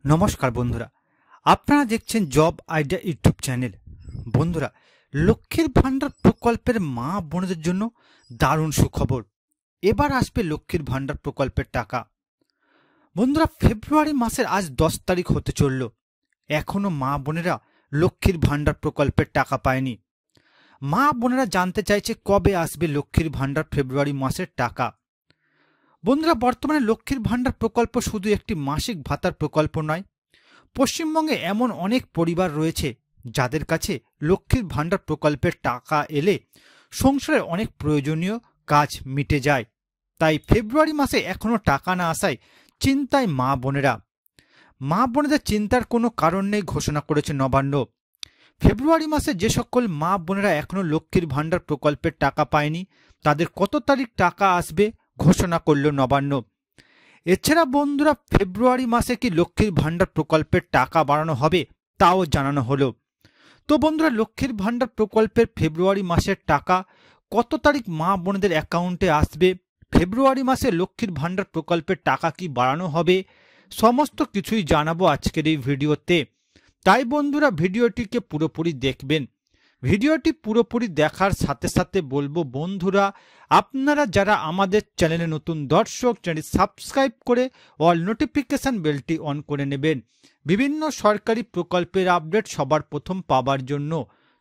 নমস্কার বন্ধুরা, আপনারা দেখছেন জব আইডিয়া ইউটিউব চ্যানেল। বন্ধুরা, লক্ষ্মীর ভান্ডার প্রকল্পের মা বোনদের জন্য দারুণ সুখবর। এবার আসবে লক্ষ্মীর ভান্ডার প্রকল্পের টাকা। বন্ধুরা, ফেব্রুয়ারি মাসের আজ 10 তারিখ হতে চলল, এখনো মা বোনেরা লক্ষ্মীর ভান্ডার প্রকল্পের টাকা পায়নি। মা বোনেরা জানতে চাইছে কবে আসবে লক্ষ্মীর ভান্ডার ফেব্রুয়ারি মাসের টাকা। বন্ধুরা, বর্তমানে লক্ষ্মীর ভান্ডার প্রকল্প শুধু একটি মাসিক ভাতার প্রকল্প নয়। পশ্চিমবঙ্গে এমন অনেক পরিবার রয়েছে যাদের কাছে লক্ষ্মীর ভান্ডার প্রকল্পের টাকা এলে সংসারের অনেক প্রয়োজনীয় কাজ মিটে যায়। তাই ফেব্রুয়ারি মাসে এখনো টাকা না আসায় চিন্তায় মা বোনেরা। মা বোনেদের চিন্তার কোনো কারণ নেই ঘোষণা করেছে নবান্ন। ফেব্রুয়ারি মাসে যে সকল মা বোনেরা এখনো লক্ষ্মীর ভান্ডার প্রকল্পের টাকা পায়নি তাদের কত তারিখ টাকা আসবে ঘোষণা করল নবান্ন। এছাড়া বন্ধুরা, ফেব্রুয়ারি মাসে কি লক্ষ্মীর ভান্ডার প্রকল্পের টাকা বাড়ানো হবে তাও জানানো হলো। তো বন্ধুরা, লক্ষ্মীর ভান্ডার প্রকল্পের ফেব্রুয়ারি মাসের টাকা কত তারিখ মা বোনদের অ্যাকাউন্টে আসবে, ফেব্রুয়ারি মাসে লক্ষ্মীর ভান্ডার প্রকল্পের টাকা কি বাড়ানো হবে, সমস্ত কিছুই জানাবো আজকের এই ভিডিওতে। তাই বন্ধুরা, ভিডিওটিকে পুরোপুরি দেখবেন। ভিডিওটি পুরোপুরি দেখার সাথে সাথে বলবো বন্ধুরা, আপনারা যারা আমাদের চ্যানেলে নতুন দর্শক, চ্যানেল সাবস্ক্রাইব করে অল নোটিফিকেশন বেলটি অন করে নেবেন বিভিন্ন সরকারি প্রকল্পের আপডেট সবার প্রথম পাবার জন্য।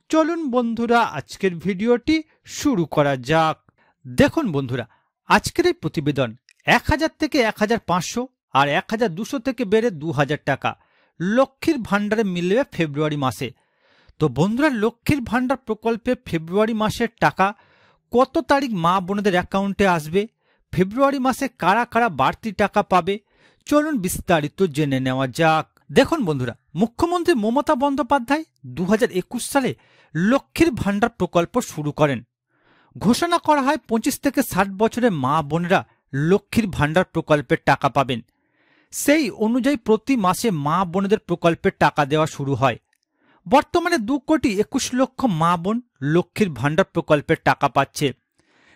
চলুন বন্ধুরা, আজকের ভিডিওটি শুরু করা যাক। দেখুন বন্ধুরা, আজকের এই প্রতিবেদন 1000 থেকে 1500 আর 1200 থেকে বেড়ে 2000 টাকা লক্ষ্মীর ভান্ডারে মিলবে ফেব্রুয়ারি মাসে। তো বন্ধুরা, লক্ষ্মীর ভান্ডার প্রকল্পে ফেব্রুয়ারি মাসের টাকা কত তারিখ মা বোনদের অ্যাকাউন্টে আসবে, ফেব্রুয়ারি মাসে কারা কারা বাড়তি টাকা পাবে, চলুন বিস্তারিত জেনে নেওয়া যাক। দেখুন বন্ধুরা, মুখ্যমন্ত্রী মমতা বন্দ্যোপাধ্যায় 2021 সালে লক্ষ্মীর ভান্ডার প্রকল্প শুরু করেন। ঘোষণা করা হয় 25 থেকে 60 বছরের মা বোনেরা লক্ষ্মীর ভান্ডার প্রকল্পের টাকা পাবেন। সেই অনুযায়ী প্রতি মাসে মা বোনেদের প্রকল্পের টাকা দেওয়া শুরু হয়। বর্তমানে 2,21,00,000 মা বোন লক্ষ্মীর ভান্ডার প্রকল্পের টাকা পাচ্ছে।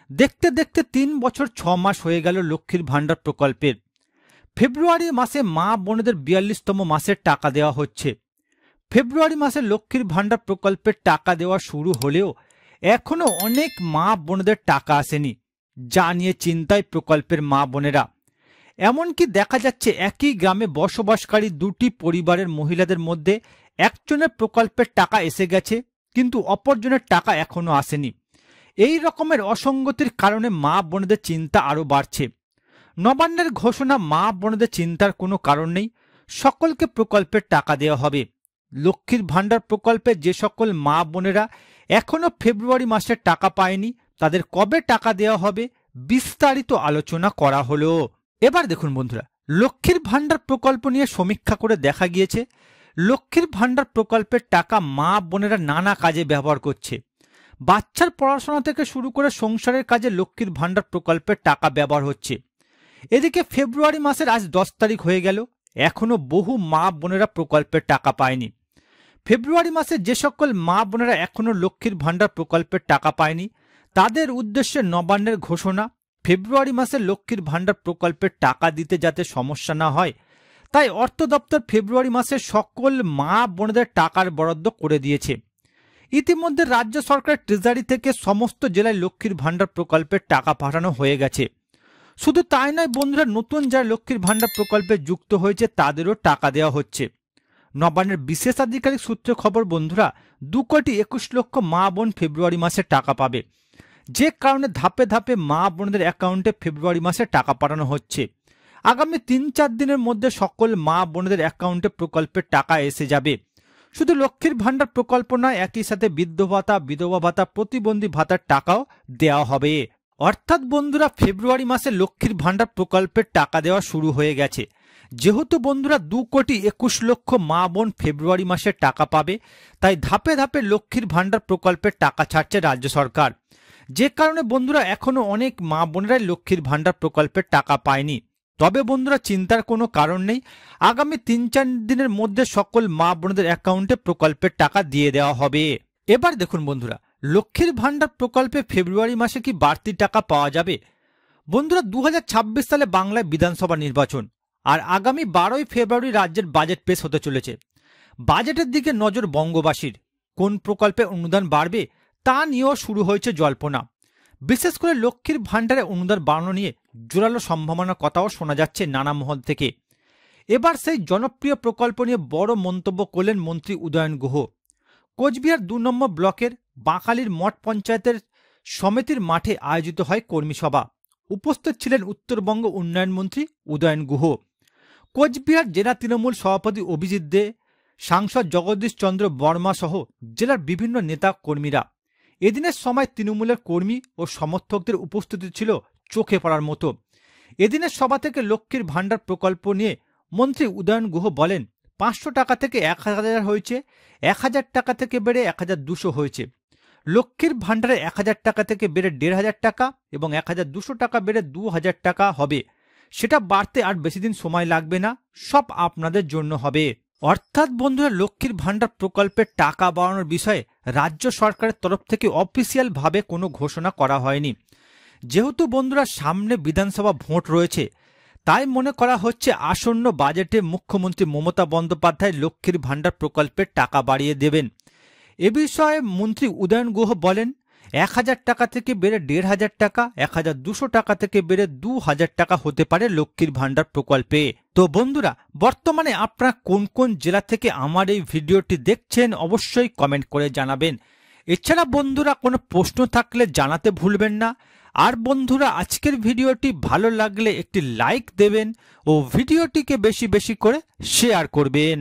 দেখতে দেখতে 3 বছর 6 মাস হয়ে গেল লক্ষ্মীর ভান্ডার প্রকল্পের। ফেব্রুয়ারি মাসে মা বোনেদের 42তম মাসের টাকা দেওয়া হচ্ছে। ফেব্রুয়ারি মাসে লক্ষ্মীর ভান্ডার প্রকল্পের টাকা দেওয়া শুরু হলেও এখনো অনেক মা বোনেদের টাকা আসেনি, যা নিয়ে চিন্তায় প্রকল্পের মা বোনেরা। এমনকি দেখা যাচ্ছে একই গ্রামে বসবাসকারী দুটি পরিবারের মহিলাদের মধ্যে একজনের প্রকল্পের টাকা এসে গেছে কিন্তু অপরজনের টাকা এখনো আসেনি। এই রকমের অসঙ্গতির কারণে মা বোনেদের চিন্তা আরও বাড়ছে। নবান্নের ঘোষণা, মা বোনেদের চিন্তার কোনো কারণ নেই, সকলকে প্রকল্পের টাকা দেওয়া হবে। লক্ষ্মীর ভান্ডার প্রকল্পে যে সকল মা বোনেরা এখনো ফেব্রুয়ারি মাসের টাকা পায়নি তাদের কবে টাকা দেওয়া হবে বিস্তারিত আলোচনা করা হলো। এবার দেখুন বন্ধুরা, লক্ষ্মীর ভান্ডার প্রকল্প নিয়ে সমীক্ষা করে দেখা গিয়েছে লক্ষ্মীর ভান্ডার প্রকল্পের টাকা মা বোনেরা নানা কাজে ব্যবহার করছে। বাচ্চার পড়াশোনা থেকে শুরু করে সংসারের কাজে লক্ষ্মীর ভান্ডার প্রকল্পের টাকা ব্যবহার হচ্ছে। এদিকে ফেব্রুয়ারি মাসের আজ 10 তারিখ হয়ে গেল, এখনো বহু মা বোনেরা প্রকল্পের টাকা পায়নি। ফেব্রুয়ারি মাসে যে সকল মা বোনেরা এখনো লক্ষ্মীর ভান্ডার প্রকল্পের টাকা পায়নি তাদের উদ্দেশ্যে নবান্নের ঘোষণা, ফেব্রুয়ারি মাসে লক্ষ্মীর ভান্ডার প্রকল্পের টাকা দিতে যাতে সমস্যা না হয় তাই অর্থ দপ্তর ফেব্রুয়ারি মাসে সকল মা বোনেদের টাকার বরাদ্দ করে দিয়েছে। ইতিমধ্যে রাজ্য সরকারের ট্রেজারি থেকে সমস্ত জেলায় লক্ষ্মীর ভান্ডার প্রকল্পের টাকা পাঠানো হয়ে গেছে। শুধু তাই নয় বন্ধুরা, নতুন যারা লক্ষ্মীর ভান্ডার প্রকল্পে যুক্ত হয়েছে তাদেরও টাকা দেওয়া হচ্ছে। নবান্নের বিশেষ আধিকারিক সূত্রে খবর বন্ধুরা, 2,21,00,000 মা বোন ফেব্রুয়ারি মাসে টাকা পাবে, যে কারণে ধাপে ধাপে মা বোনদের অ্যাকাউন্টে ফেব্রুয়ারি মাসে টাকা পাঠানো হচ্ছে। আগামী 3-4 দিনের মধ্যে সকল মা বোনদের অ্যাকাউন্টে প্রকল্পের টাকা এসে যাবে। শুধু লক্ষ্মীর ভান্ডার প্রকল্প নয়, একই সাথে বৃদ্ধ ভাতা, বিধবা ভাতা, প্রতিবন্ধী ভাতার টাকাও দেওয়া হবে। অর্থাৎ বন্ধুরা, ফেব্রুয়ারি মাসে লক্ষ্মীর ভান্ডার প্রকল্পের টাকা দেওয়া শুরু হয়ে গেছে। যেহেতু বন্ধুরা 2,21,00,000 মা বোন ফেব্রুয়ারি মাসে টাকা পাবে, তাই ধাপে ধাপে লক্ষ্মীর ভান্ডার প্রকল্পের টাকা ছাড়ছে রাজ্য সরকার। যে কারণে বন্ধুরা এখনো অনেক মা বোনেরাই লক্ষ্মীর ভান্ডার প্রকল্পের টাকা পায়নি। তবে বন্ধুরা, চিন্তার কোনো কারণ নেই, আগামী 3-4 দিনের মধ্যে সকল মা বোনদের অ্যাকাউন্টে প্রকল্পের টাকা দিয়ে দেওয়া হবে। এবার দেখুন বন্ধুরা, লক্ষ্মীর ভান্ডার প্রকল্পে ফেব্রুয়ারি মাসে কি বাড়তি টাকা পাওয়া যাবে? বন্ধুরা, 2026 সালে বাংলায় বিধানসভা নির্বাচন আর আগামী 12ই ফেব্রুয়ারি রাজ্যের বাজেট পেশ হতে চলেছে। বাজেটের দিকে নজর বঙ্গবাসীর। কোন প্রকল্পে অনুদান বাড়বে তা নিয়েও শুরু হয়েছে জল্পনা। বিশেষ করে লক্ষ্মীর ভাণ্ডারে অনুদান বাড়ানো নিয়ে জোরালো সম্ভাবনার কথাও শোনা যাচ্ছে নানা মহল থেকে। এবার সেই জনপ্রিয় প্রকল্প নিয়ে বড় মন্তব্য করলেন মন্ত্রী উদয়ন গুহ। কোচবিহার 2 নম্বর ব্লকের বাঁকালির মঠ পঞ্চায়েতের সমিতির মাঠে আয়োজিত হয় কর্মী সভা। উপস্থিত ছিলেন উত্তরবঙ্গ উন্নয়ন মন্ত্রী উদয়ন গুহ, কোচবিহার জেলা তৃণমূল সভাপতি অভিজিৎ দে, সাংসদ জগদীশ চন্দ্র বর্মা সহ জেলার বিভিন্ন নেতা কর্মীরা। এদিনের সময় তৃণমূলের কর্মী ও সমর্থকদের উপস্থিতি ছিল চোখে পড়ার মতো। এদিনের সভা থেকে লক্ষ্মীর ভাণ্ডার প্রকল্প নিয়ে মন্ত্রী উদয়ন গুহ বলেন, 500 টাকা থেকে 1000 হয়েছে, 1000 টাকা থেকে বেড়ে 1200 হয়েছে। লক্ষ্মীর ভাণ্ডারে 1000 টাকা থেকে বেড়ে 1500 টাকা এবং 1200 টাকা বেড়ে 2000 টাকা হবে। সেটা বাড়তে আর বেশি দিন সময় লাগবে না, সব আপনাদের জন্য হবে। অর্থাৎ বন্ধুরা, লক্ষ্মীর ভাণ্ডার প্রকল্পের টাকা বাড়ানোর বিষয়ে রাজ্য সরকারের তরফ থেকে অফিসিয়াল ভাবে কোনো ঘোষণা করা হয়নি। যেহেতু বন্ধুরা সামনে বিধানসভা ভোট রয়েছে, তাই মনে করা হচ্ছে আসন্ন বাজেটে মুখ্যমন্ত্রী মমতা বন্দ্যোপাধ্যায় লক্ষ্মীর ভাণ্ডার প্রকল্পের টাকা বাড়িয়ে দেবেন। এ বিষয়ে মন্ত্রী উদয়ন গুহ বলেন, 1000 টাকা থেকে বেড়ে 1500 টাকা, 1200 টাকা থেকে বেড়ে 2000 টাকা হতে পারে লক্ষ্মীর ভাণ্ডার প্রকল্পে। তো বন্ধুরা, বর্তমানে আপনারা কোন কোন জেলা থেকে আমার এই ভিডিওটি দেখছেন অবশ্যই কমেন্ট করে জানাবেন। এছাড়া বন্ধুরা কোনো প্রশ্ন থাকলে জানাতে ভুলবেন না। আর বন্ধুরা, আজকের ভিডিওটি ভালো লাগলে একটি লাইক দেবেন ও ভিডিওটিকে বেশি বেশি করে শেয়ার করবেন।